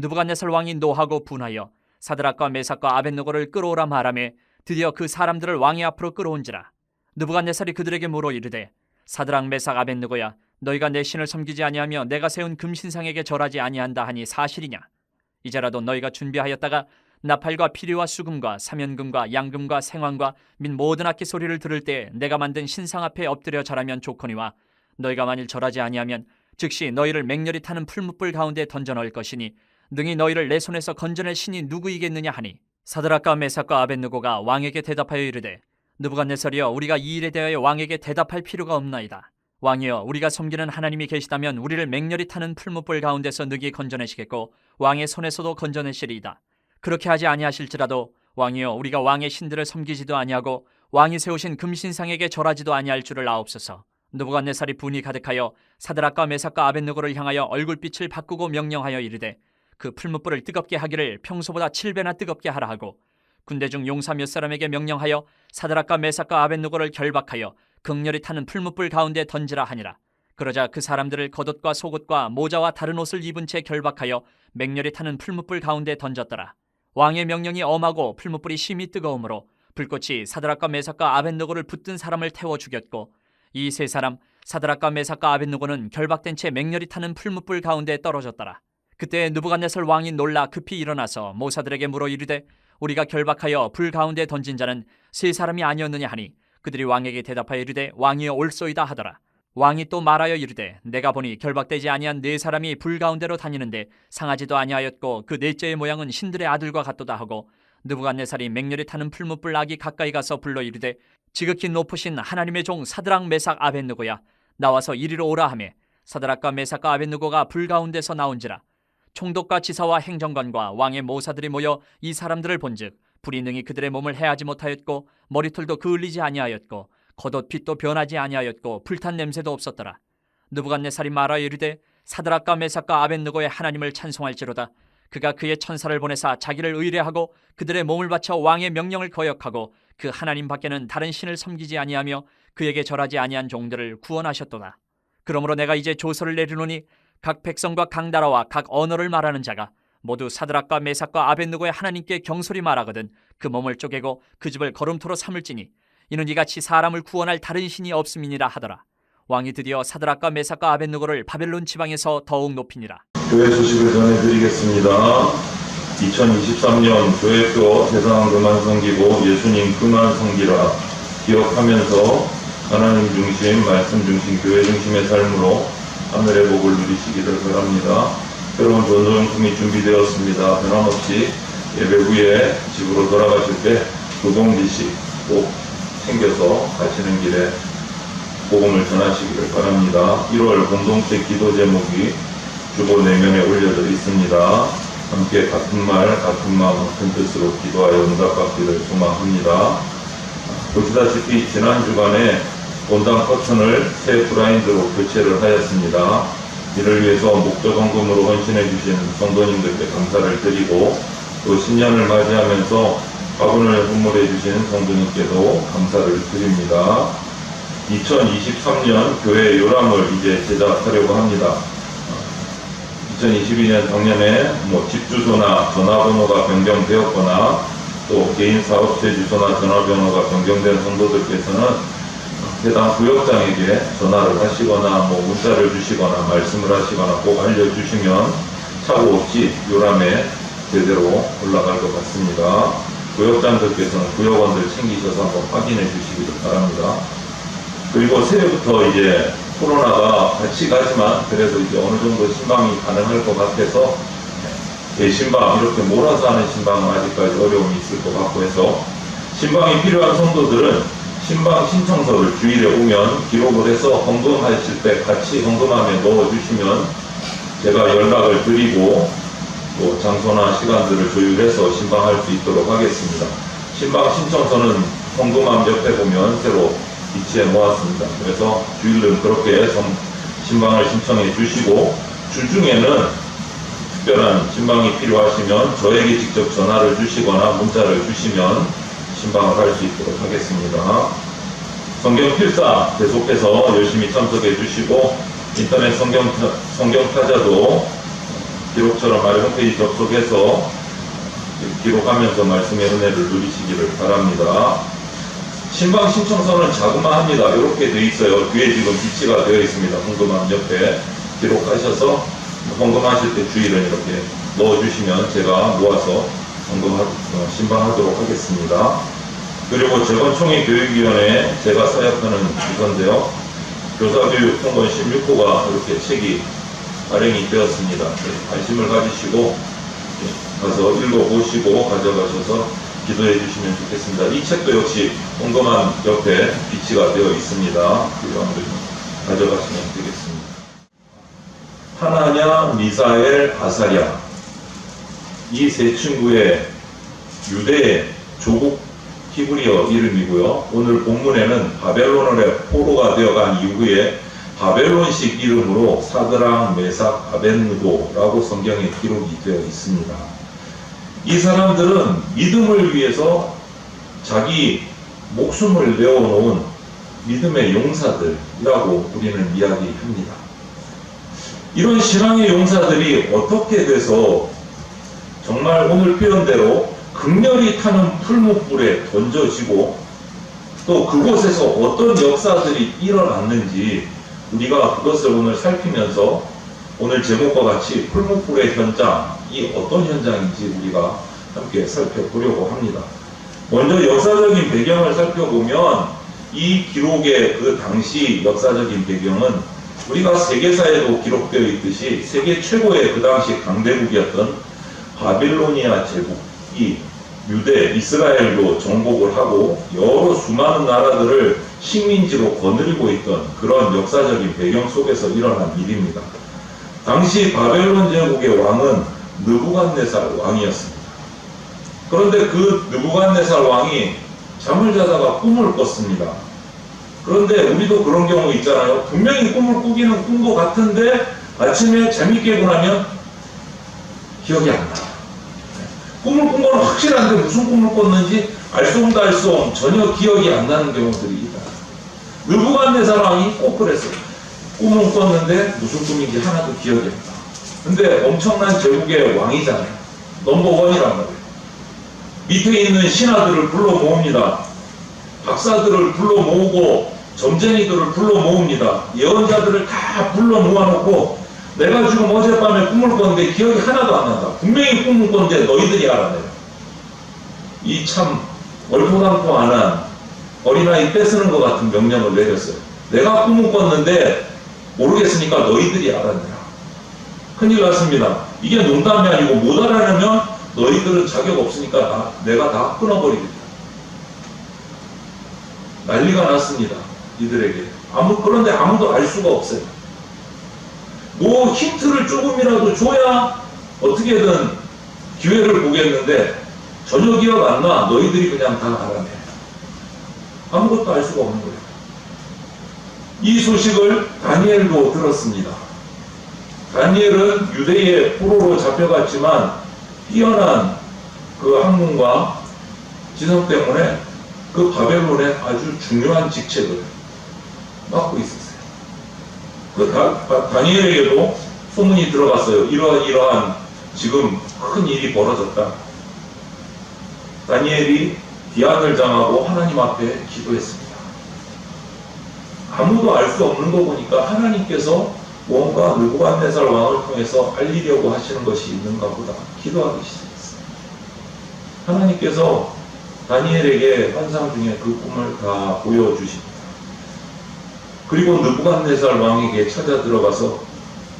느부갓네살 왕이 노하고 분하여 사드락과 메삭과 아벳느고를 끌어오라 말하며 드디어 그 사람들을 왕의 앞으로 끌어온지라. 느부갓네살이 그들에게 물어 이르되 사드락 메삭 아벳느고야, 너희가 내 신을 섬기지 아니하며 내가 세운 금신상에게 절하지 아니한다 하니 사실이냐? 이제라도 너희가 준비하였다가 나팔과 피리와 수금과 사면금과 양금과 생황과 및 모든 악기 소리를 들을 때 내가 만든 신상 앞에 엎드려 절하면 좋거니와, 너희가 만일 절하지 아니하면 즉시 너희를 맹렬히 타는 풀무불 가운데 던져 넣을 것이니 능히 너희를 내 손에서 건져낼 신이 누구이겠느냐 하니, 사드락과 메삭과 아벳느고가 왕에게 대답하여 이르되 느부갓네살이여, 우리가 이 일에 대하여 왕에게 대답할 필요가 없나이다. 왕이여, 우리가 섬기는 하나님이 계시다면 우리를 맹렬히 타는 풀무불 가운데서 능히 건져내시겠고 왕의 손에서도 건져내시리이다. 그렇게 하지 아니하실지라도 왕이여, 우리가 왕의 신들을 섬기지도 아니하고 왕이 세우신 금신상에게 절하지도 아니할 줄을 아옵소서. 느부갓네살이 분이 가득하여 사드락과 메삭과 아벳느고를 향하여 얼굴빛을 바꾸고 명령하여 이르되 그 풀무불을 뜨겁게 하기를 평소보다 7배나 뜨겁게 하라 하고, 군대 중 용사 몇 사람에게 명령하여 사드락과 메삭과 아벳느고를 결박하여 극렬히 타는 풀무불 가운데 던지라 하니라. 그러자 그 사람들을 겉옷과 속옷과 모자와 다른 옷을 입은 채 결박하여 맹렬히 타는 풀무불 가운데 던졌더라. 왕의 명령이 엄하고 풀무불이 심히 뜨거우므로 불꽃이 사드락과 메삭과 아벳느고를 붙든 사람을 태워 죽였고, 이 세 사람 사드락과 메삭과 아벳느고는 결박된 채 맹렬히 타는 풀무불 가운데 떨어졌더라. 그때 느부갓네살 왕이 놀라 급히 일어나서 모사들에게 물어 이르되 우리가 결박하여 불 가운데 던진 자는 세 사람이 아니었느냐 하니, 그들이 왕에게 대답하여 이르되 왕이여 옳소이다 하더라. 왕이 또 말하여 이르되 내가 보니 결박되지 아니한 네 사람이 불 가운데로 다니는데 상하지도 아니하였고 그 넷째의 모양은 신들의 아들과 같도다 하고, 느부갓네살이 맹렬히 타는 풀무불 아기 가까이 가서 불러 이르되 지극히 높으신 하나님의 종 사드락 메삭 아벳느고야, 나와서 이리로 오라 하며 사드락과 메삭과 아벳느고가 불 가운데서 나온지라. 총독과 지사와 행정관과 왕의 모사들이 모여 이 사람들을 본즉 불이 능히 그들의 몸을 해하지 못하였고 머리털도 그을리지 아니하였고 겉옷 빛도 변하지 아니하였고 불탄 냄새도 없었더라. 느부갓네살이 말하여 이르되 사드락과 메삭과 아벳느고의 하나님을 찬송할지로다. 그가 그의 천사를 보내사 자기를 의뢰하고 그들의 몸을 바쳐 왕의 명령을 거역하고 그 하나님 밖에는 다른 신을 섬기지 아니하며 그에게 절하지 아니한 종들을 구원하셨도다. 그러므로 내가 이제 조서를 내리노니 각 백성과 각 나라와 각 언어를 말하는 자가 모두 사드락과 메삭과 아벳느고의 하나님께 경솔히 말하거든 그 몸을 쪼개고 그 집을 거름토로 삼을지니 이는 이같이 사람을 구원할 다른 신이 없음이니라 하더라. 왕이 드디어 사드락과 메삭과 아벳느고를 바벨론 지방에서 더욱 높이니라. 교회 소식을 전해드리겠습니다. 2023년 교회표 세상 그만 섬기고 예수님 그만 섬기라 기억하면서 하나님 중심, 말씀 중심, 교회 중심의 삶으로 하늘의 복을 누리시기를 바랍니다. 새로운 전도용품이 준비되었습니다. 변함없이 예배 후에 집으로 돌아가실 때 두봉지식 꼭 챙겨서 가시는 길에 복음을 전하시기를 바랍니다. 1월 공동체 기도 제목이 주보 내면에 올려져 있습니다. 함께 같은 말, 같은 마음, 같은 뜻으로 기도하여 응답받기를 소망합니다. 보시다시피 지난 주간에 본당 커튼을 새 블라인드로 교체를 하였습니다. 이를 위해서 목적원금으로 헌신해 주신 성도님들께 감사를 드리고 또 신년을 맞이하면서 화분을 선물해 주신 성도님께도 감사를 드립니다. 2023년 교회 요람을 이제 제작하려고 합니다. 2022년 작년에 집 주소나 전화번호가 변경되었거나 또 개인 사업체 주소나 전화번호가 변경된 성도들께서는 해당 구역장에게 전화를 하시거나 문자를 주시거나 말씀을 하시거나 꼭 알려주시면 착오 없이 요람에 제대로 올라갈 것 같습니다. 구역장들께서는 구역원들 챙기셔서 한번 확인해 주시기를 바랍니다. 그리고 새해부터 이제 코로나가 같이 가지만 그래도 이제 어느 정도 신방이 가능할 것 같아서 신방 이렇게 몰아서 하는 신방은 아직까지 어려움이 있을 것 같고 해서 신방이 필요한 성도들은 신방 신청서를 주일에 오면 기록을 해서 헌금하실 때 같이 헌금함에 넣어주시면 제가 연락을 드리고 또 장소나 시간들을 조율해서 신방할 수 있도록 하겠습니다. 신방 신청서는 헌금함 옆에 보면 새로 위치해 놓았습니다. 그래서 주일은 그렇게 신방을 신청해 주시고 주중에는 특별한 신방이 필요하시면 저에게 직접 전화를 주시거나 문자를 주시면 신방을 할 수 있도록 하겠습니다. 성경 필사 계속해서 열심히 참석해 주시고 인터넷 성경 타자도 기록처럼 마리 홈페이지 접속해서 기록하면서 말씀의 은혜를 누리시기를 바랍니다. 신방 신청서는 자그마합니다. 이렇게 되어 있어요. 뒤에 지금 비치가 되어 있습니다. 헌금함 옆에 기록하셔서 헌금하실 때 주일은 이렇게 넣어주시면 제가 모아서 신방하도록 하겠습니다. 그리고 재건총회 교육위원회 제가 사역하는 부서인데요. 교사교육 통건 16호가 이렇게 책이 발행이 되었습니다. 관심을 가지시고 가서 읽어보시고 가져가셔서 기도해 주시면 좋겠습니다. 이 책도 역시 헌금함 옆에 비치가 되어 있습니다. 필요한 분 가져가시면 되겠습니다. 하나냐, 미사엘, 아사랴 이 세 친구의 유대의 조국 히브리어 이름이고요. 오늘 본문에는 바벨론의 포로가 되어간 이후에 바벨론식 이름으로 사드랑, 메삭, 아벳느고라고 성경에 기록이 되어 있습니다. 이 사람들은 믿음을 위해서 자기 목숨을 내어놓은 믿음의 용사들이라고 우리는 이야기합니다. 이런 신앙의 용사들이 어떻게 돼서 정말 오늘 표현대로 극렬히 타는 풀무불에 던져지고 또 그곳에서 어떤 역사들이 일어났는지 우리가 그것을 오늘 살피면서 오늘 제목과 같이 풀무불의 현장이 어떤 현장인지 우리가 함께 살펴보려고 합니다. 먼저 역사적인 배경을 살펴보면 이 기록의 그 당시 역사적인 배경은 우리가 세계사에도 기록되어 있듯이 세계 최고의 그 당시 강대국이었던 바빌로니아 제국이 유대, 이스라엘도 정복을 하고 여러 수많은 나라들을 식민지로 거느리고 있던 그런 역사적인 배경 속에서 일어난 일입니다. 당시 바벨론 제국의 왕은 느부갓네살 왕이었습니다. 그런데 그 느부갓네살 왕이 잠을 자다가 꿈을 꿨습니다. 그런데 우리도 그런 경우 있잖아요. 분명히 꿈을 꾸기는 꾼 것 같은데 아침에 잠이 깨고 나면 기억이 안 나. 꿈을 꾼 건 확실한데 무슨 꿈을 꿨는지 알쏭달쏭 전혀 기억이 안 나는 경우들이 있다. 느부갓네살 왕이 꼭 그랬어요. 꿈을 꿨는데 무슨 꿈인지 하나도 기억이 안 나. 근데 엄청난 제국의 왕이잖아요. 넘버원이란 말이에요. 밑에 있는 신하들을 불러 모읍니다. 박사들을 불러 모으고 점쟁이들을 불러 모읍니다. 예언자들을 다 불러 모아놓고 내가 지금 어젯밤에 꿈을 꿨는데 기억이 하나도 안 난다. 분명히 꿈을 꿨는데 너희들이 알아내요. 이 참 얼토당토 안 한 어린아이 떼쓰는 것 같은 명령을 내렸어요. 내가 꿈을 꿨는데 모르겠으니까 너희들이 알아내라. 큰일 났습니다. 이게 농담이 아니고 못 알아내면 너희들은 자격 없으니까 내가 다 끊어버리겠다. 난리가 났습니다. 이들에게. 그런데 아무도 알 수가 없어요. 뭐 힌트를 조금이라도 줘야 어떻게든 기회를 보겠는데 전혀 기억 안 나. 너희들이 그냥 다 알아내. 아무것도 알 수가 없는 거예요. 이 소식을 다니엘도 들었습니다. 다니엘은 유대의 포로로 잡혀갔지만 뛰어난 그 학문과 지성 때문에 그 바벨론의 아주 중요한 직책을 맡고 있었어요. 그 다니엘에게도 소문이 들어갔어요. 이러한 지금 큰 일이 벌어졌다. 다니엘이 기한을 정하고 하나님 앞에 기도했습니다. 아무도 알 수 없는 거 보니까 하나님께서 뭔가 느부갓네살 왕을 통해서 알리려고 하시는 것이 있는가 보다 기도하기 시작했어요. 하나님께서 다니엘에게 환상 중에 그 꿈을 다 보여주십니다. 그리고 느부갓네살 왕에게 찾아 들어가서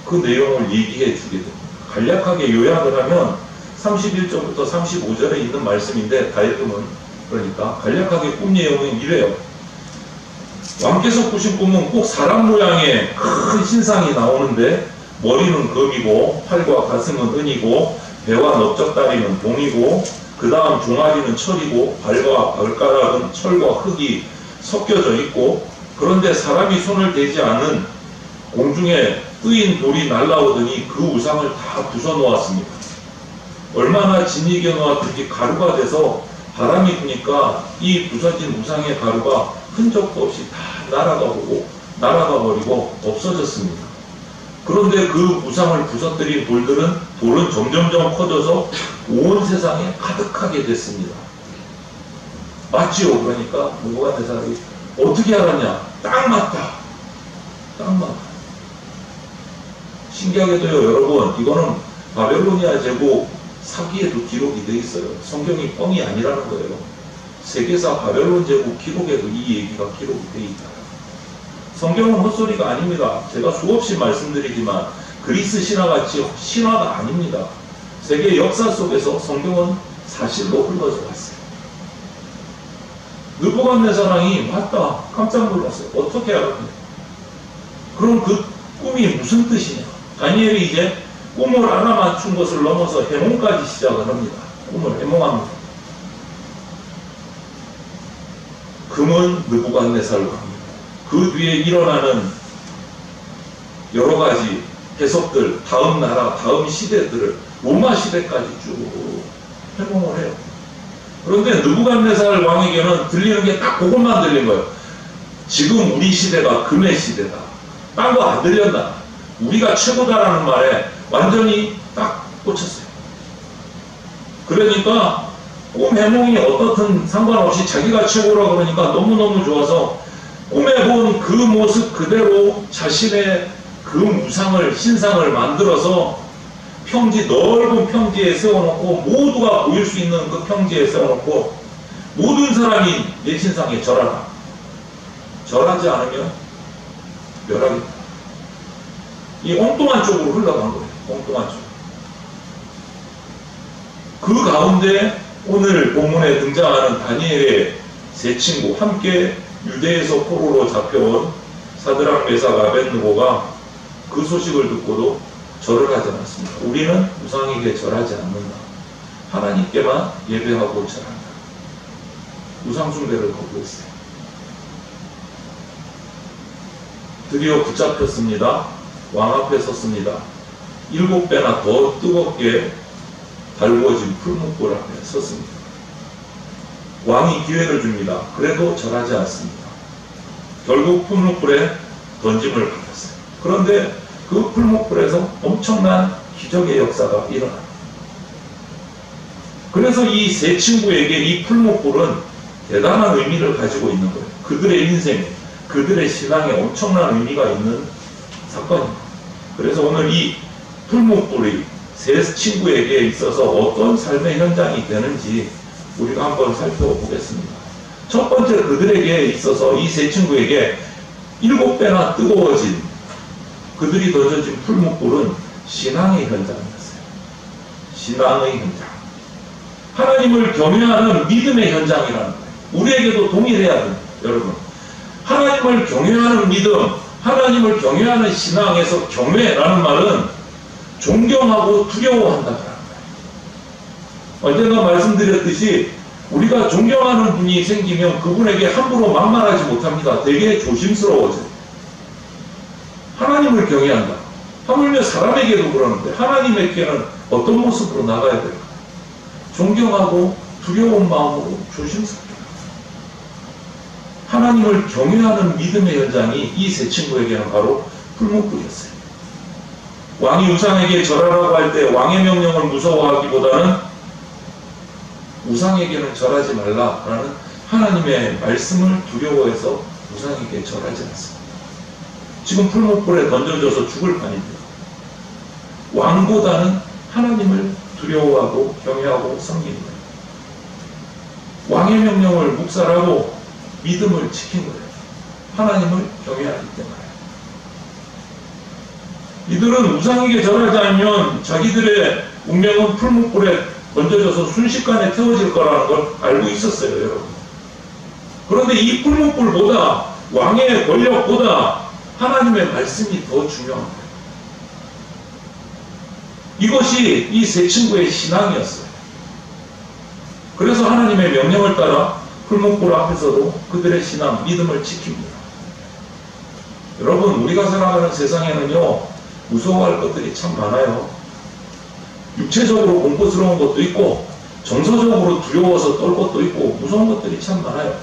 그 내용을 얘기해 주게 됩니다. 간략하게 요약을 하면 31절부터 35절에 있는 말씀인데 다이금은 그러니까 간략하게 꿈 내용은 이래요. 왕께서 꾸신 꿈은 꼭 사람 모양의 큰 신상이 나오는데 머리는 금이고 팔과 가슴은 은이고 배와 넓적다리는 동이고 그 다음 종아리는 철이고 발과 발가락은 철과 흙이 섞여져 있고 그런데 사람이 손을 대지 않은 공중에 뜨인 돌이 날라오더니 그 우상을 다 부숴놓았습니다. 얼마나 진이겨 놓았든지 가루가 돼서 바람이 부니까 이 부서진 우상의 가루가 흔적도 없이 다 날아가 버리고 없어졌습니다. 그런데 그 우상을 부서뜨린 돌은 점점점 커져서 온 세상에 가득하게 됐습니다. 맞지요? 그러니까 느부갓네살이 어떻게 알았냐? 딱 맞다. 딱 맞다. 신기하게도요, 여러분, 이거는 바벨로니아 제국 사기에도 기록이 돼 있어요. 성경이 뻥이 아니라는 거예요. 세계사 바벨론 제국 기록에도 이 얘기가 기록이 돼 있다. 성경은 헛소리가 아닙니다. 제가 수없이 말씀드리지만 그리스 신화같이 신화가 아닙니다. 세계 역사 속에서 성경은 사실로 흘러져 왔어요. 느부갓네살이 왔다. 깜짝 놀랐어요. 어떻게 알았냐? 그럼 그 꿈이 무슨 뜻이냐? 다니엘이 이제 꿈을 알아맞춘 것을 넘어서 해몽까지 시작을 합니다. 꿈을 해몽합니다. 금은 느부갓네살 왕입니다. 그 뒤에 일어나는 여러 가지 해석들, 다음 나라, 다음 시대들을 로마 시대까지 쭉 해몽을 해요. 그런데 느부갓네살 왕에게는 들리는 게 딱 그것만 들린 거예요. 지금 우리 시대가 금의 시대다. 딴 거 안 들렸나? 우리가 최고다라는 말에 완전히 딱 꽂혔어요. 그러니까 꿈 해몽이 어떻든 상관없이 자기가 최고라 그러니까 너무너무 좋아서 꿈에 본 그 모습 그대로 자신의 그 우상을, 신상을 만들어서 넓은 평지에 세워놓고 모두가 보일 수 있는 그 평지에 세워놓고 모든 사람이 내 신상에 절하라. 절하지 않으면 멸하겠다. 이 엉뚱한 쪽으로 흘러간 거예요. 엉뚱한 쪽. 그 가운데 오늘 본문에 등장하는 다니엘의 세 친구, 함께 유대에서 포로로 잡혀온 사드락, 메삭, 아벳느고가 그 소식을 듣고도 절을 하지 않았습니다. 우리는 우상에게 절하지 않는다. 하나님께만 예배하고 절한다. 우상 숭배를 거부했어요. 드디어 붙잡혔습니다. 왕 앞에 섰습니다. 7배나 더 뜨겁게 달구어진 풀무불 앞에 섰습니다. 왕이 기회를 줍니다. 그래도 절하지 않습니다. 결국 풀무불에 던짐을 받았어요. 그런데 그 풀무불에서 엄청난 기적의 역사가 일어납니다. 그래서 이 세 친구에게 이 풀무불은 대단한 의미를 가지고 있는 거예요. 그들의 인생, 그들의 신앙에 엄청난 의미가 있는 사건입니다. 그래서 오늘 이 풀무불이 세 친구에게 있어서 어떤 삶의 현장이 되는지 우리가 한번 살펴보겠습니다. 첫 번째, 그들에게 있어서 이 세 친구에게 7배나 뜨거워진 그들이 던져진 풀무불은 신앙의 현장이었어요. 신앙의 현장. 하나님을 경외하는 믿음의 현장이라는 거예요. 우리에게도 동일해야 됩니다. 여러분. 하나님을 경외하는 믿음, 하나님을 경외하는 신앙에서 경외라는 말은 존경하고 두려워한다는 거예요. 언젠가 말씀드렸듯이 우리가 존경하는 분이 생기면 그분에게 함부로 막말하지 못합니다. 되게 조심스러워져요. 하나님을 경외한다. 하물며 사람에게도 그러는데 하나님에게는 어떤 모습으로 나가야 될까? 존경하고 두려운 마음으로 조심스럽게. 하나님을 경외하는 믿음의 현장이 이 세 친구에게는 바로 풀무불이었어요. 왕이 우상에게 절하라고 할 때 왕의 명령을 무서워하기보다는 우상에게는 절하지 말라라는 하나님의 말씀을 두려워해서 우상에게 절하지 않습니다. 지금 풀무불에 던져져서 죽을 판입니다. 왕보다는 하나님을 두려워하고 경외하고 섬깁니다. 왕의 명령을 묵살하고 믿음을 지킨 거예요. 하나님을 경외하기 때문에. 이들은 우상에게 절하지 않으면 자기들의 운명은 풀무불에 던져져서 순식간에 태워질 거라는 걸 알고 있었어요, 여러분. 그런데 이 풀무불보다 왕의 권력보다 하나님의 말씀이 더 중요한 거예요. 이것이 이 세 친구의 신앙이었어요. 그래서 하나님의 명령을 따라 풀무불 앞에서도 그들의 신앙, 믿음을 지킵니다. 여러분, 우리가 살아가는 세상에는요, 무서워할 것들이 참 많아요. 육체적으로 공포스러운 것도 있고, 정서적으로 두려워서 떨 것도 있고, 무서운 것들이 참 많아요.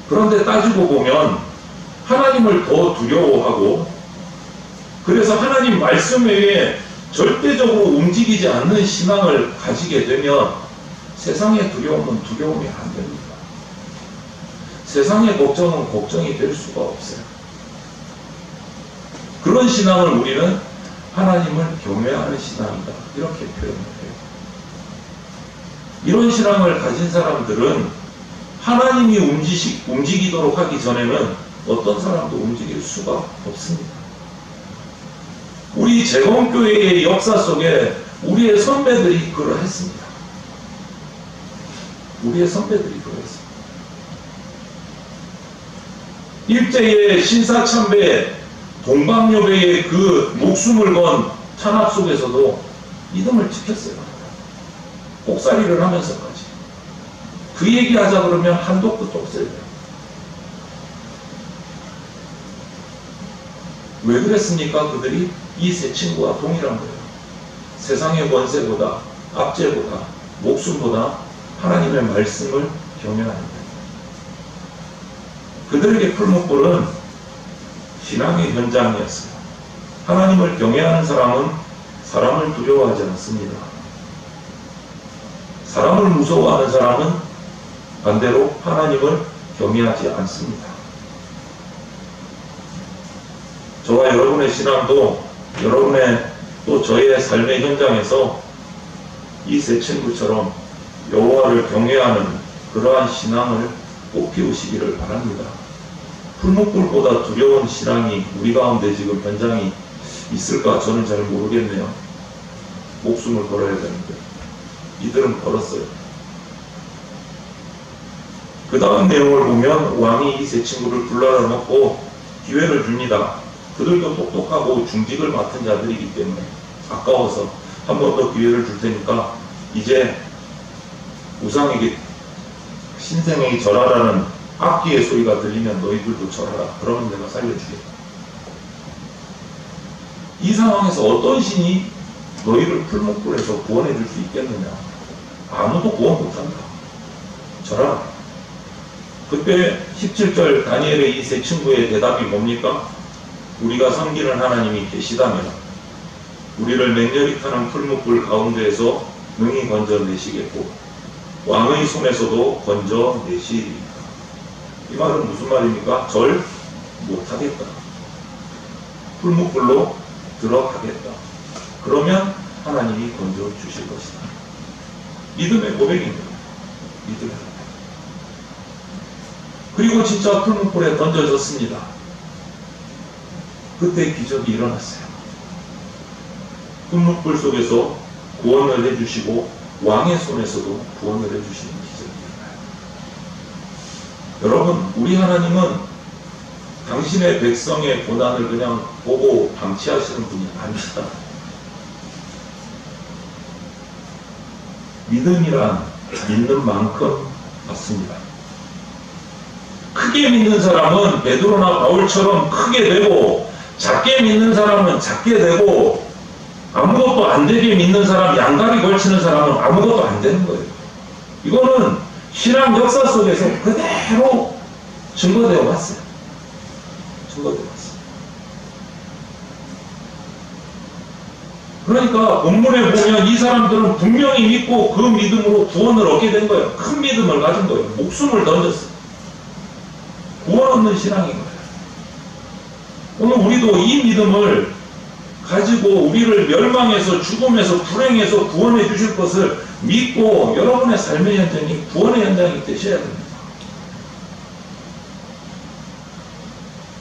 그런데 따지고 보면, 하나님을 더 두려워하고, 그래서 하나님 말씀 외에 절대적으로 움직이지 않는 신앙을 가지게 되면 세상의 두려움은 두려움이 안 됩니다. 세상의 걱정은 걱정이 될 수가 없어요. 그런 신앙을 우리는 하나님을 경외하는 신앙이다, 이렇게 표현을 해요. 이런 신앙을 가진 사람들은 하나님이 움직이도록 하기 전에는 어떤 사람도 움직일 수가 없습니다. 우리 재건교회의 역사 속에 우리의 선배들이 그러했습니다. 우리의 선배들이 그러했습니다. 일제의 신사참배 동방여배의 그 목숨을 건 탄압 속에서도 믿음을 지켰어요. 꼭살이를 하면서까지. 그 얘기하자 그러면 한도 끝도 없어요. 왜 그랬습니까? 그들이 이 세 친구와 동일한 거예요. 세상의 권세보다, 압제보다, 목숨보다 하나님의 말씀을 경외하는 거예요. 그들에게 풀목불은 신앙의 현장이었어요. 하나님을 경외하는 사람은 사람을 두려워하지 않습니다. 사람을 무서워하는 사람은 반대로 하나님을 경외하지 않습니다. 저와 여러분의 신앙도 여러분의 또 저의 삶의 현장에서 이 세 친구처럼 여호와를 경외하는 그러한 신앙을 꼭 피우시기를 바랍니다. 풀목불보다 두려운 신앙이 우리 가운데 지금 현장이 있을까 저는 잘 모르겠네요. 목숨을 걸어야 되는데 이들은 걸었어요. 그 다음 내용을 보면 왕이 이 세 친구를 불러다 놓고 기회를 줍니다. 그들도 똑똑하고 중직을 맡은 자들이기 때문에 아까워서 한 번 더 기회를 줄 테니까 이제 우상에게 신생에게 절하라는 악기의 소리가 들리면 너희들도 절하라. 그러면 내가 살려주겠다. 이 상황에서 어떤 신이 너희를 풀목불에서 구원해 줄 수 있겠느냐? 아무도 구원 못한다. 절하라. 그때 17절 다니엘의 이 세 친구의 대답이 뭡니까? 우리가 섬기는 하나님이 계시다면 우리를 맹렬히 타는 풀목불 가운데에서 능히 건져내시겠고 왕의 손에서도 건져내시리이다. 이 말은 무슨 말입니까? 절 못하겠다. 풀목불로 들어가겠다. 그러면 하나님이 건져주실 것이다. 믿음의 고백입니다. 믿음의 고백. 그리고 진짜 풀목불에 던져졌습니다. 그때 기적이 일어났어요. 풀목불 속에서 구원을 해주시고 왕의 손에서도 구원을 해주시는 기적이 일어나요. 여러분, 우리 하나님은 당신의 백성의 고난을 그냥 보고 방치하시는 분이 아닙니다. 믿음이란 믿는 만큼 받습니다. 크게 믿는 사람은 베드로나 바울처럼 크게 되고 작게 믿는 사람은 작게 되고 아무것도 안 되게 믿는 사람, 양다리 걸치는 사람은 아무것도 안 되는 거예요. 이거는 신앙 역사 속에서 그대로 증거되어 왔어요. 증거되어 왔어요. 그러니까 본문에 보면 이 사람들은 분명히 믿고 그 믿음으로 구원을 얻게 된 거예요. 큰 믿음을 가진 거예요. 목숨을 던졌어요. 구원 얻는 신앙인 거예요. 오늘 우리도 이 믿음을 가지고 우리를 멸망에서 죽음에서 불행에서 구원해 주실 것을 믿고 여러분의 삶의 현장이 구원의 현장이 되셔야 됩니다.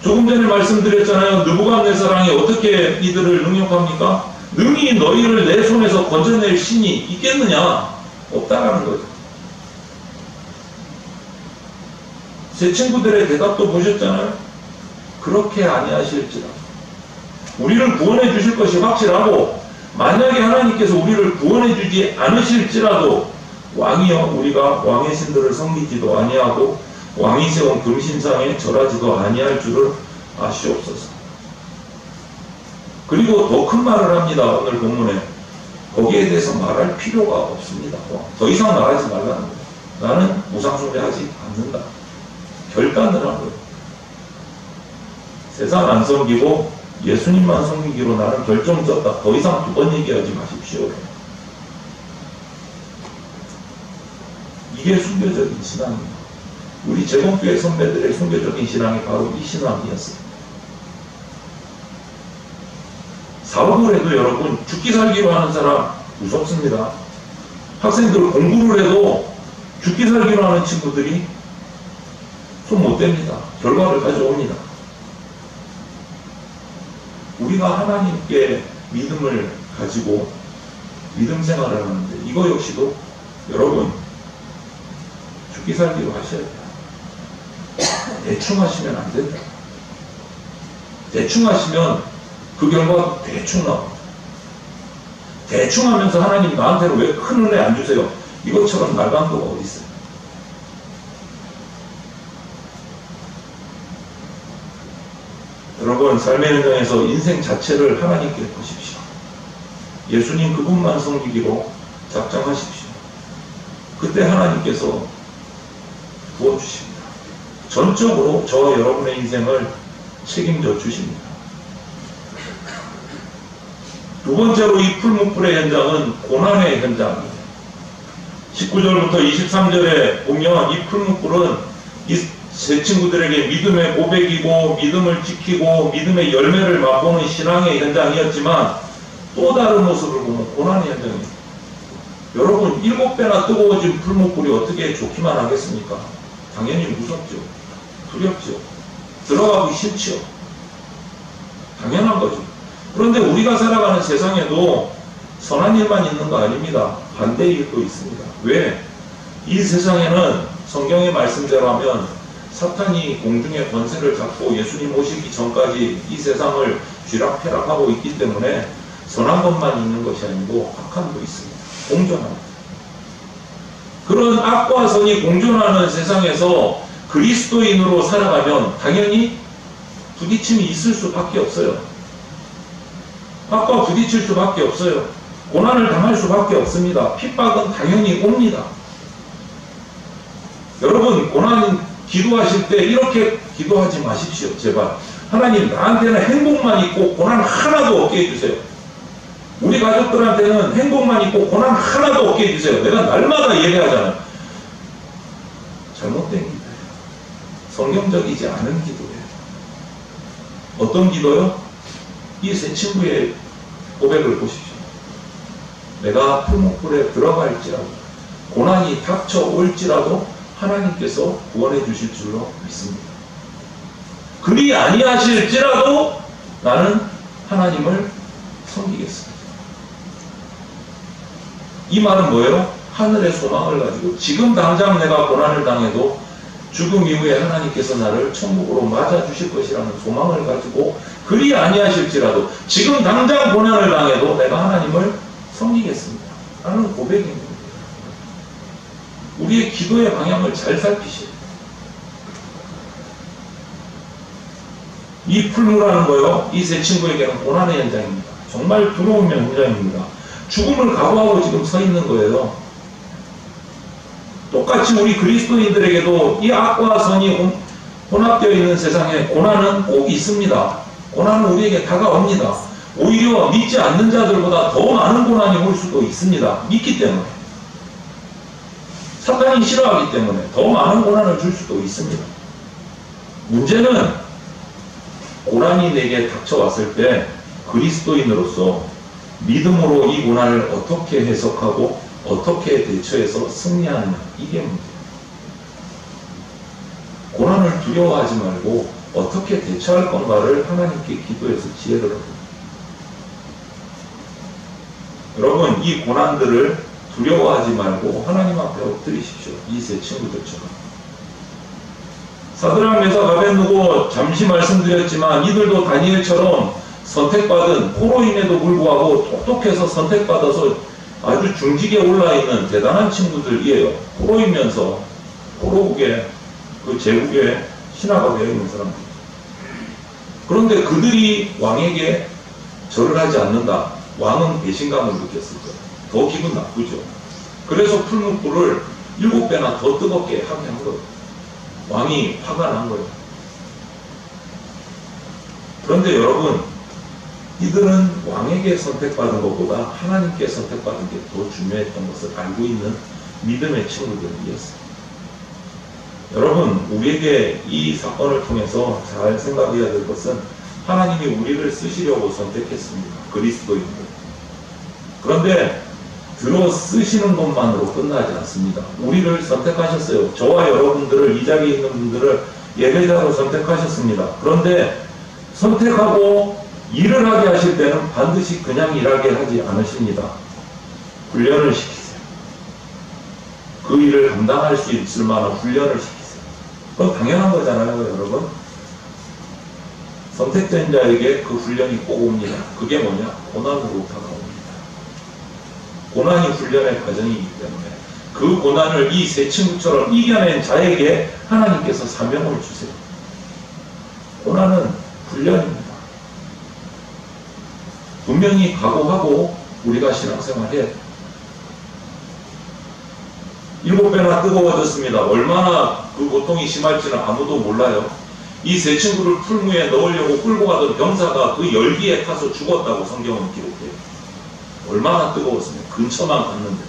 조금 전에 말씀드렸잖아요. 느부갓네살왕이 어떻게 이들을 능욕합니까? 능히 너희를 내 손에서 건져낼 신이 있겠느냐? 없다라는 거죠. 제 친구들의 대답도 보셨잖아요. 그렇게 아니하실지라. 우리를 구원해 주실 것이 확실하고 만약에 하나님께서 우리를 구원해 주지 않으실지라도 왕이여 우리가 왕의 신들을 섬기지도 아니하고 왕이 세운 금신상에 절하지도 아니할 줄을 아시옵소서. 그리고 더 큰 말을 합니다. 오늘 본문에 거기에 대해서 말할 필요가 없습니다. 더 이상 말하지 말라는 거예요. 나는 우상숭배하지 않는다. 결단을 한 거예요. 세상 안 섬기고 예수님만 섬기기로 나는 결정 졌다. 더 이상 두 번 얘기하지 마십시오. 이게 순교적인 신앙입니다. 우리 제공교회 선배들의 순교적인 신앙이 바로 이 신앙이었어요. 사업을 해도 여러분 죽기 살기로 하는 사람 무섭습니다. 학생들 공부를 해도 죽기 살기로 하는 친구들이 손 못 댑니다. 결과를 가져옵니다. 우리가 하나님께 믿음을 가지고 믿음 생활을 하는데 이거 역시도 여러분 죽기 살기로 하셔야 돼요. 대충 하시면 안 된다. 대충 하시면 그 결과가 대충 나옵니다. 대충 하면서 하나님 나한테는 왜 큰 은혜 안 주세요? 이것처럼 날강도가 어디 있어요? 여러분 삶의 현장에서 인생 자체를 하나님께 보십시오. 예수님 그분만 섬기기로 작정하십시오. 그때 하나님께서 부어주십니다. 전적으로 저와 여러분의 인생을 책임져 주십니다. 두 번째로 이 풀무불의 현장은 고난의 현장입니다. 19절부터 23절에 보면 이 풀무불은 이 세 친구들에게 믿음의 고백이고 믿음을 지키고 믿음의 열매를 맛보는 신앙의 현장이었지만 또 다른 모습을 보면 고난의 현장입니다. 여러분 7배나 뜨거워진 풀무불이 어떻게 좋기만 하겠습니까? 당연히 무섭죠. 두렵죠. 들어가기 싫죠. 당연한 거죠. 그런데 우리가 살아가는 세상에도 선한 일만 있는 거 아닙니다. 반대의 일도 있습니다. 왜? 이 세상에는 성경의 말씀대로 하면 사탄이 공중의 권세를 잡고 예수님 오시기 전까지 이 세상을 쥐락펴락하고 있기 때문에 선한 것만 있는 것이 아니고 악함도 있습니다. 공존합니다. 그런 악과 선이 공존하는 세상에서 그리스도인으로 살아가면 당연히 부딪힘이 있을 수밖에 없어요. 악과 부딪힐 수밖에 없어요. 고난을 당할 수밖에 없습니다. 핍박은 당연히 옵니다. 여러분 고난 기도하실 때 이렇게 기도하지 마십시오. 제발. 하나님 나한테는 행복만 있고 고난 하나도 없게 해주세요. 우리 가족들한테는 행복만 있고 고난 하나도 없게 해주세요. 내가 날마다 예배하잖아요. 잘못된 기도예요. 성경적이지 않은 기도예요. 어떤 기도요? 이 세 친구의 고백을 보십시오. 내가 풀무불에 들어갈지라도 고난이 닥쳐올지라도 하나님께서 구원해 주실 줄로 믿습니다. 그리 아니하실지라도 나는 하나님을 섬기겠습니다. 이 말은 뭐예요? 하늘의 소망을 가지고 지금 당장 내가 고난을 당해도 죽음 이후에 하나님께서 나를 천국으로 맞아주실 것이라는 소망을 가지고 그리 아니하실지라도 지금 당장 고난을 당해도 내가 하나님을 섬기겠습니다. 라는 고백입니다. 우리의 기도의 방향을 잘 살피시오. 이 풀무라는 거요, 이 세 친구에게는 고난의 현장입니다. 정말 두려운 현장입니다. 죽음을 각오하고 지금 서 있는 거예요. 똑같이 우리 그리스도인들에게도 이 악과 선이 혼합되어 있는 세상에 고난은 꼭 있습니다. 고난은 우리에게 다가옵니다. 오히려 믿지 않는 자들보다 더 많은 고난이 올 수도 있습니다. 믿기 때문에. 사탄이 싫어하기 때문에 더 많은 고난을 줄 수도 있습니다. 문제는 고난이 내게 닥쳐왔을 때 그리스도인으로서 믿음으로 이 고난을 어떻게 해석하고 어떻게 대처해서 승리하느냐, 이게 문제예요. 고난을 두려워하지 말고 어떻게 대처할 건가를 하나님께 기도해서 지혜를 얻습니다. 여러분 이 고난들을 두려워하지 말고 하나님 앞에 엎드리십시오. 이 세 친구들처럼. 사드락 메삭 아벳느고 잠시 말씀드렸지만 이들도 다니엘처럼 선택받은 포로임에도 불구하고 똑똑해서 선택받아서 아주 중직에 올라있는 대단한 친구들이에요. 포로이면서 포로국의 그 제국에 신하가 되어 있는 사람들. 그런데 그들이 왕에게 절을 하지 않는다. 왕은 배신감을 느꼈을 거예요. 더 기분 나쁘죠. 그래서 풀무불을 7배나 더 뜨겁게 하게 한 거예요. 왕이 화가 난 거예요. 그런데 여러분 이들은 왕에게 선택받은 것보다 하나님께 선택받은 게 더 중요했던 것을 알고 있는 믿음의 친구들이었어요. 여러분, 우리에게 이 사건을 통해서 잘 생각해야 될 것은 하나님이 우리를 쓰시려고 선택했습니다. 그리스도인들. 그런데 들어 쓰시는 것만으로 끝나지 않습니다. 우리를 선택하셨어요. 저와 여러분들을, 이 자리에 있는 분들을 예배자로 선택하셨습니다. 그런데 선택하고 일을 하게 하실 때는 반드시 그냥 일하게 하지 않으십니다. 훈련을 시키세요. 그 일을 감당할 수 있을 만한 훈련을 시키세요. 그건 당연한 거잖아요, 여러분. 선택된 자에게 그 훈련이 꼭 옵니다. 그게 뭐냐? 고난으로 다가옵니다. 고난이 훈련의 과정이기 때문에 그 고난을 이 세 친구처럼 이겨낸 자에게 하나님께서 사명을 주세요. 고난은 훈련입니다. 분명히 각오하고 우리가 신앙생활 해야 돼요. 7배나 뜨거워졌습니다. 얼마나 그 고통이 심할지는 아무도 몰라요. 이 세 친구를 풀무에 넣으려고 끌고 가던 병사가 그 열기에 타서 죽었다고 성경은 기록해요. 얼마나 뜨거웠습니까? 근처만 갔는데.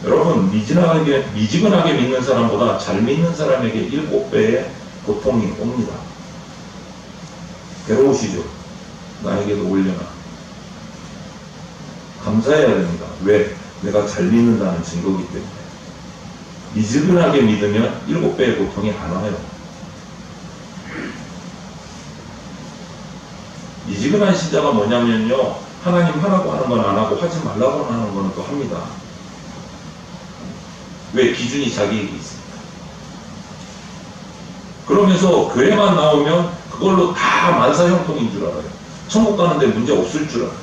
여러분, 미지근하게 믿는 사람보다 잘 믿는 사람에게 7배의 고통이 옵니다. 괴로우시죠? 나에게도 올려놔. 감사해야 됩니다. 왜? 내가 잘 믿는다는 증거이기 때문에. 미지근하게 믿으면 7배의 고통이 안 와요. 미지근한 신자가 뭐냐면요, 하나님 하라고 하는 건 안 하고 하지 말라고 하는 건 또 합니다. 왜? 기준이 자기에게 있습니다. 그러면서 교회만 나오면 그걸로 다 만사형통인 줄 알아요. 천국 가는데 문제 없을 줄 알아요.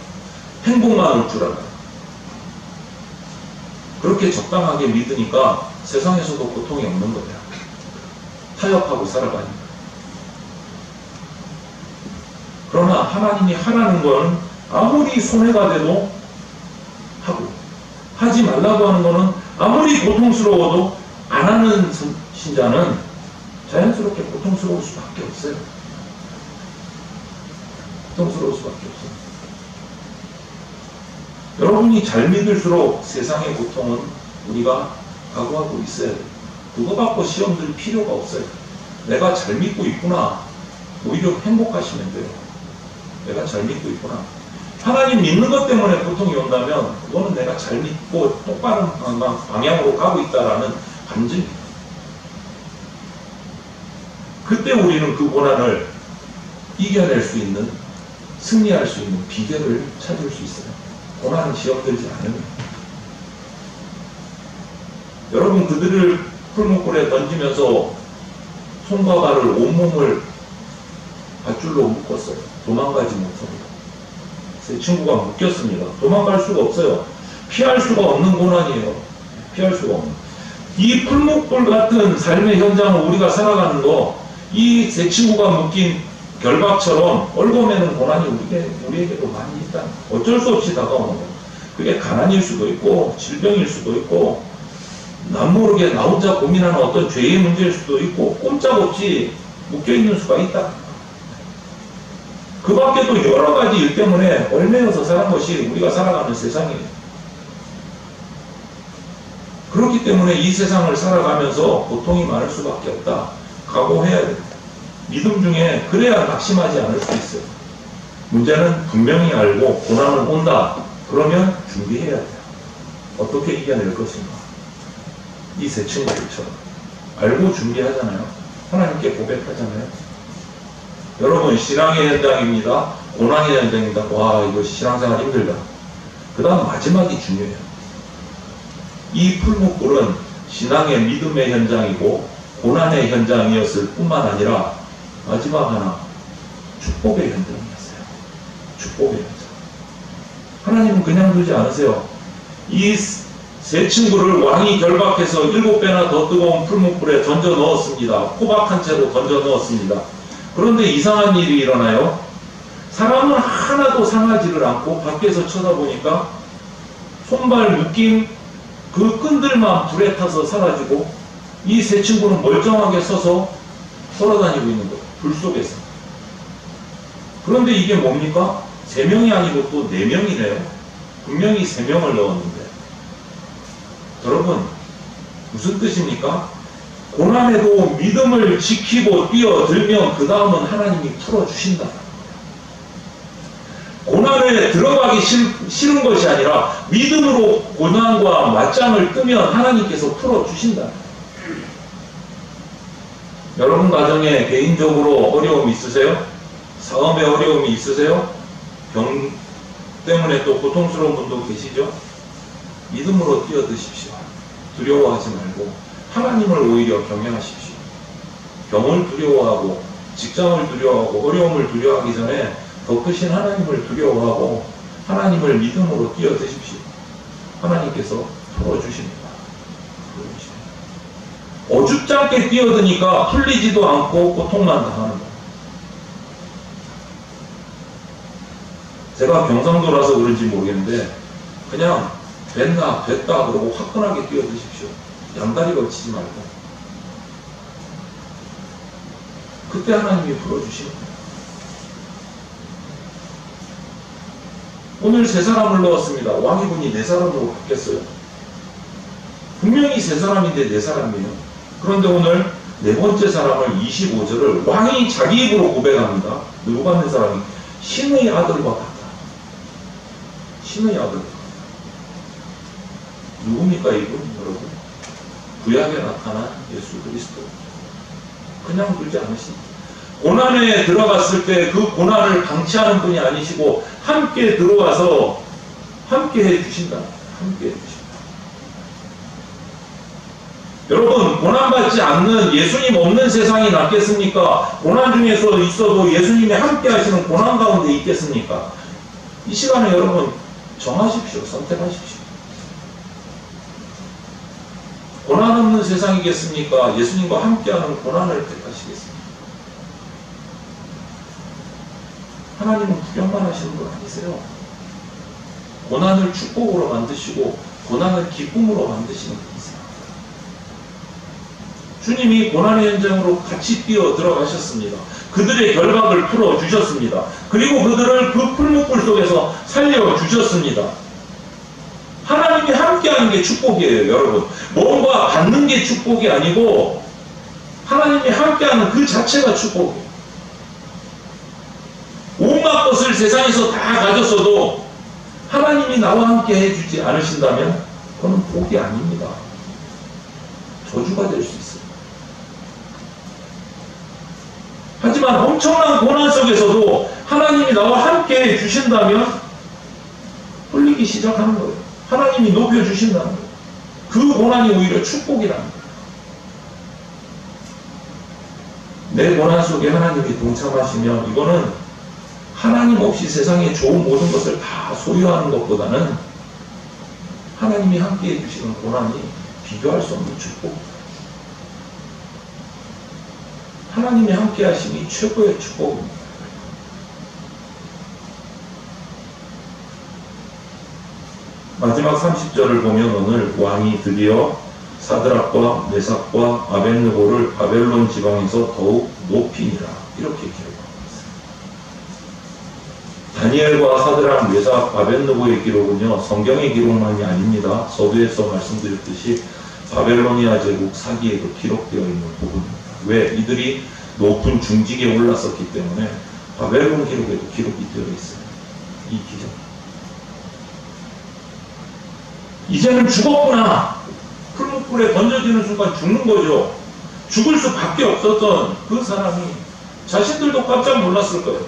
행복만 올 줄 알아요. 그렇게 적당하게 믿으니까 세상에서도 고통이 없는 거예요. 타협하고 살아가니까. 그러나 하나님이 하라는 건 아무리 손해가 돼도 하고, 하지 말라고 하는 거는 아무리 고통스러워도 안 하는 신자는 자연스럽게 고통스러울 수밖에 없어요. 고통스러울 수밖에 없어요. 여러분이 잘 믿을수록 세상의 고통은 우리가 각오하고 있어야 돼요. 그거 갖고 시험 들 필요가 없어요. 내가 잘 믿고 있구나. 오히려 행복하시면 돼요. 내가 잘 믿고 있구나. 하나님 믿는 것 때문에 고통이 온다면 그거는 내가 잘 믿고 똑바른 방향으로 가고 있다라는 반증입니다. 그때 우리는 그 고난을 이겨낼 수 있는, 승리할 수 있는 비결을 찾을 수 있어요. 고난은 시험 들지 않으면. 여러분, 그들을 풀무불에 던지면서 손과 발을, 온몸을 밧줄로 묶었어요. 도망가지 못합니다. 제 친구가 묶였습니다. 도망갈 수가 없어요. 피할 수가 없는 고난이에요. 피할 수가 없는. 이 풀무불 같은 삶의 현장을 우리가 살아가는 거, 이 제 친구가 묶인 결박처럼 얽어매는 고난이 우리에게도 많이 있다. 어쩔 수 없이 다가오는 거예요. 그게 가난일 수도 있고, 질병일 수도 있고, 남 모르게 나 혼자 고민하는 어떤 죄의 문제일 수도 있고, 꼼짝없이 묶여있는 수가 있다. 그 밖에도 여러 가지 일 때문에 얽매여서 사는 것이 우리가 살아가는 세상이에요. 그렇기 때문에 이 세상을 살아가면서 고통이 많을 수밖에 없다. 각오해야 됩니다. 믿음 중에 그래야 낙심하지 않을 수 있어요. 문제는 분명히 알고 고난은 온다. 그러면 준비해야 돼요. 어떻게 이겨낼 것인가. 이 세 친구들처럼 알고 준비하잖아요. 하나님께 고백하잖아요. 여러분, 신앙의 현장입니다. 고난의 현장입니다. 와, 이거 신앙생활 힘들다. 그 다음 마지막이 중요해요. 이 풀무불은 신앙의 믿음의 현장이고 고난의 현장이었을 뿐만 아니라 마지막 하나, 축복의 현장이었어요. 축복의 현장. 하나님은 그냥 두지 않으세요. 이 세 친구를 왕이 결박해서 7배나 더 뜨거운 풀무불에 던져 넣었습니다. 포박한 채로 던져 넣었습니다. 그런데 이상한 일이 일어나요. 사람은 하나도 상하지를 않고 밖에서 쳐다보니까 손발 묶인 그 끈들만 불에 타서 사라지고 이 세 친구는 멀쩡하게 서서 돌아다니고 있는 거예요. 불 속에서. 그런데 이게 뭡니까? 3명이 아니고 또 4명이네요. 분명히 3명을 넣었는데. 여러분, 무슨 뜻입니까? 고난에도 믿음을 지키고 뛰어들면 그 다음은 하나님이 풀어주신다. 고난에 들어가기 싫은 것이 아니라 믿음으로 고난과 맞짱을 뜨면 하나님께서 풀어주신다. 여러분 가정에 개인적으로 어려움이 있으세요? 사업에 어려움이 있으세요? 병 때문에 또 고통스러운 분도 계시죠? 믿음으로 뛰어드십시오. 두려워하지 말고 하나님을 오히려 경외하십시오. 병을 두려워하고 직장을 두려워하고 어려움을 두려워하기 전에 더 크신 하나님을 두려워하고 하나님을 믿음으로 뛰어드십시오. 하나님께서 풀어주십니다. 어줍잖게 뛰어드니까 풀리지도 않고 고통만 당하는 거예요. 제가 경상도라서 그런지 모르겠는데 그냥 됐나 됐다 그러고 화끈하게 뛰어드십시오. 양다리 걸치지 말고. 그때 하나님이 풀어주시는 거예요. 오늘 3사람을 넣었습니다. 왕이군이 4사람으로 바뀌었어요. 분명히 3사람인데 4사람이에요. 그런데 오늘 4번째 사람을 25절을 왕이 자기 입으로 고백합니다. 느부갓네살이 신의 아들과 같다. 신의 아들. 누굽니까 이분 여러분? 구약에 나타난 예수 그리스도. 그냥 두지 않으십니다. 고난에 들어갔을 때 그 고난을 방치하는 분이 아니시고 함께 들어와서 함께 해주신다. 함께 해주신다. 여러분, 고난받지 않는 예수님 없는 세상이 낫겠습니까? 고난 중에서 있어도 예수님이 함께 하시는 고난 가운데 있겠습니까? 이 시간에 여러분 정하십시오. 선택하십시오. 고난 없는 세상이겠습니까? 예수님과 함께하는 고난을 택하시겠습니까? 하나님은 구경만 하시는 분 아니세요. 고난을 축복으로 만드시고 고난을 기쁨으로 만드시는 분이세요. 주님이 고난의 현장으로 같이 뛰어 들어가셨습니다. 그들의 결박을 풀어주셨습니다. 그리고 그들을 그 풀무불 속에서 살려주셨습니다. 하나님이 함께하는 게 축복이에요, 여러분. 뭔가 받는 게 축복이 아니고 하나님이 함께하는 그 자체가 축복이에요. 온갖 것을 세상에서 다 가졌어도 하나님이 나와 함께 해주지 않으신다면 그건 복이 아닙니다. 저주가 될 수 있어요. 하지만 엄청난 고난 속에서도 하나님이 나와 함께 해주신다면 풀리기 시작하는 거예요. 하나님이 높여주신다는 거예요. 그 고난이 오히려 축복이라는 거예요. 내 고난 속에 하나님이 동참하시면 이거는 하나님 없이 세상의 좋은 모든 것을 다 소유하는 것보다는 하나님이 함께 해주시는 고난이 비교할 수 없는 축복입니다. 하나님이 함께 하심이 최고의 축복입니다. 마지막 30절을 보면 오늘 왕이 드디어 사드락과 메삭과 아벳느고를 바벨론 지방에서 더욱 높이니라 이렇게 기록합니다. 다니엘과 사드락, 메삭, 아벳느고의 기록은요 성경의 기록만이 아닙니다. 서두에서 말씀드렸듯이 바벨로니아 제국 사기에도 기록되어 있는 부분입니다. 왜? 이들이 높은 중직에 올랐었기 때문에 바벨론 기록에도 기록이 되어 있어요. 이 기적. 이제는 죽었구나. 풀무불에 던져지는 순간 죽는 거죠. 죽을 수밖에 없었던 그 사람이 자신들도 깜짝 놀랐을 거예요.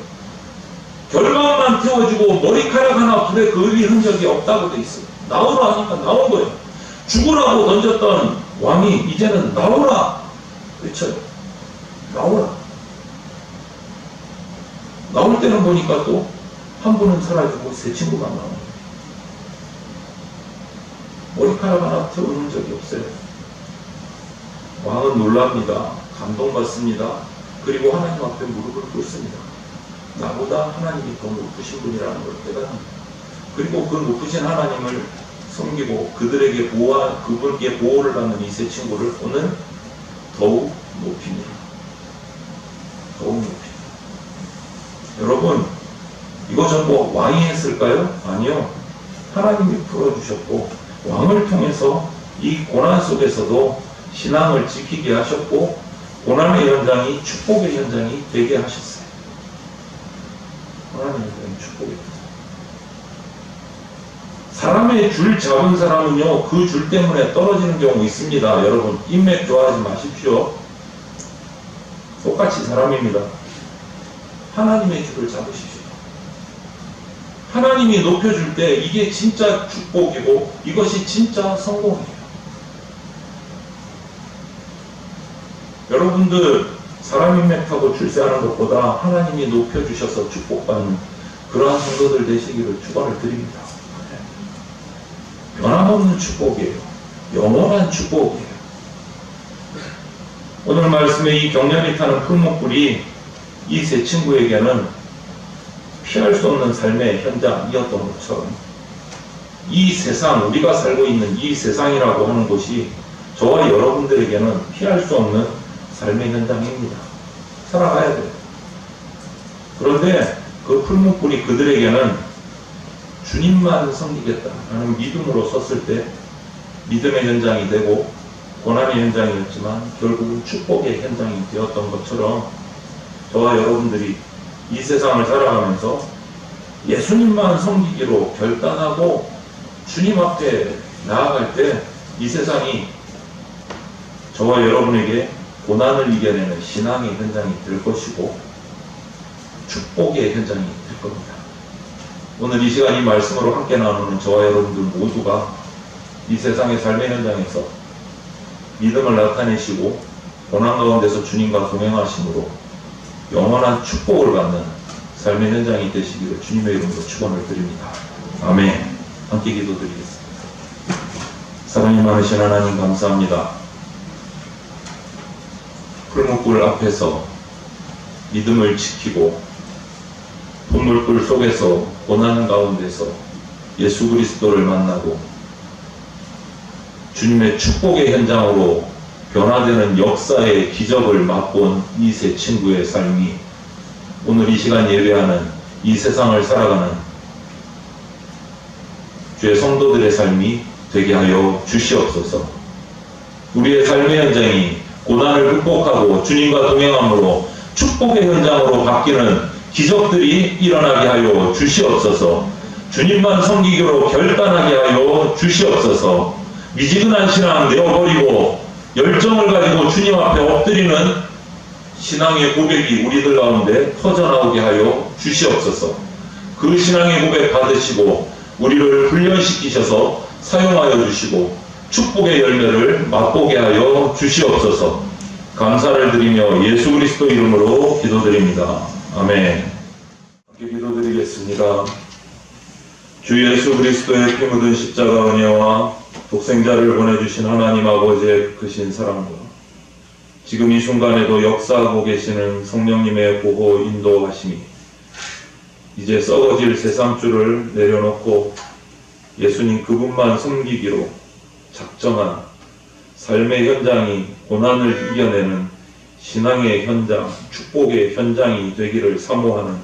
결박만 태워주고 머리카락 하나 불에 그을린 흔적이 없다고 돼 있어요. 나오라 하니까 나온 거예요. 죽으라고 던졌던 왕이 이제는 나오라 외쳐요. 나오라. 나올 때는 보니까 또 한 분은 사라지고 세 친구가 나와요. 머리카락 하나 태우는 적이 없어요. 왕은 놀랍니다. 감동받습니다. 그리고 하나님 앞에 무릎을 꿇습니다. 나보다 하나님이 더 높으신 분이라는 걸 깨닫습니다. 그리고 그 높으신 하나님을 섬기고 그들에게 그분께 보호를 받는 이 세 친구를 오늘 더욱 높입니다. 더욱 높입니다. 여러분, 풀어오셨고 왕이 했을까요? 아니요. 하나님이 풀어주셨고 왕을 통해서 이 고난 속에서도 신앙을 지키게 하셨고 고난의 현장이 축복의 현장이 되게 하셨어요. 고난의 현장이 축복의 현장. 사람의 줄 잡은 사람은요, 그 줄 때문에 떨어지는 경우 있습니다. 여러분, 인맥 좋아하지 마십시오. 똑같이 사람입니다. 하나님의 줄을 잡으십시오. 하나님이 높여줄 때 이게 진짜 축복이고 이것이 진짜 성공이에요. 여러분들 사람 인맥하고 출세하는 것보다 하나님이 높여주셔서 축복받는 그러한 성도들 되시기를 축원을 드립니다. 변함없는 축복이에요. 영원한 축복이에요. 오늘 말씀에 이 경련이 타는 풀목불이 이 세 친구에게는 피할 수 없는 삶의 현장이었던 것처럼 이 세상, 우리가 살고 있는 이 세상이라고 하는 곳이 저와 여러분들에게는 피할 수 없는 삶의 현장입니다. 살아가야 돼요. 그런데 그 풀목불이 그들에게는 주님만 섬기겠다라는 믿음으로 섰을 때 믿음의 현장이 되고 고난의 현장이었지만 결국은 축복의 현장이 되었던 것처럼 저와 여러분들이 이 세상을 살아가면서 예수님만 섬기기로 결단하고 주님 앞에 나아갈 때 이 세상이 저와 여러분에게 고난을 이겨내는 신앙의 현장이 될 것이고 축복의 현장이 될 겁니다. 오늘 이 시간 이 말씀으로 함께 나누는 저와 여러분들 모두가 이 세상의 삶의 현장에서 믿음을 나타내시고 고난 가운데서 주님과 동행하심으로 영원한 축복을 받는 삶의 현장이 되시기를 주님의 이름으로 축원을 드립니다. 아멘. 함께 기도드리겠습니다. 사랑이 많으신 하나님 감사합니다. 풀목불 앞에서 믿음을 지키고 풀물불 속에서 고난 가운데서 예수 그리스도를 만나고 주님의 축복의 현장으로 변화되는 역사의 기적을 맛본 이 세 친구의 삶이 오늘 이 시간 예배하는 이 세상을 살아가는 주의 성도들의 삶이 되게 하여 주시옵소서. 우리의 삶의 현장이 고난을 극복하고 주님과 동행함으로 축복의 현장으로 바뀌는 기적들이 일어나게 하여 주시옵소서. 주님만 섬기기로 결단하게 하여 주시옵소서. 미지근한 신앙 내어버리고 열정을 가지고 주님 앞에 엎드리는 신앙의 고백이 우리들 가운데 터져나오게 하여 주시옵소서. 그 신앙의 고백 받으시고 우리를 훈련시키셔서 사용하여 주시고 축복의 열매를 맛보게 하여 주시옵소서. 감사를 드리며 예수 그리스도 이름으로 기도드립니다. 아멘. 함께 기도드리겠습니다. 주 예수 그리스도의 피 묻은 십자가 은혜와 독생자를 보내주신 하나님 아버지의 크신 사랑과 지금 이 순간에도 역사하고 계시는 성령님의 보호 인도하심이 이제 썩어질 세상줄을 내려놓고 예수님 그분만 섬기기로 작정한 삶의 현장이 고난을 이겨내는 신앙의 현장, 축복의 현장이 되기를 사모하는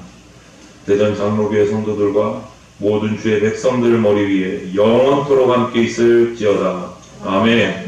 대전 장로교회 성도들과 모든 주의 백성들 머리 위에 영원토록 함께 있을지어다. 아멘.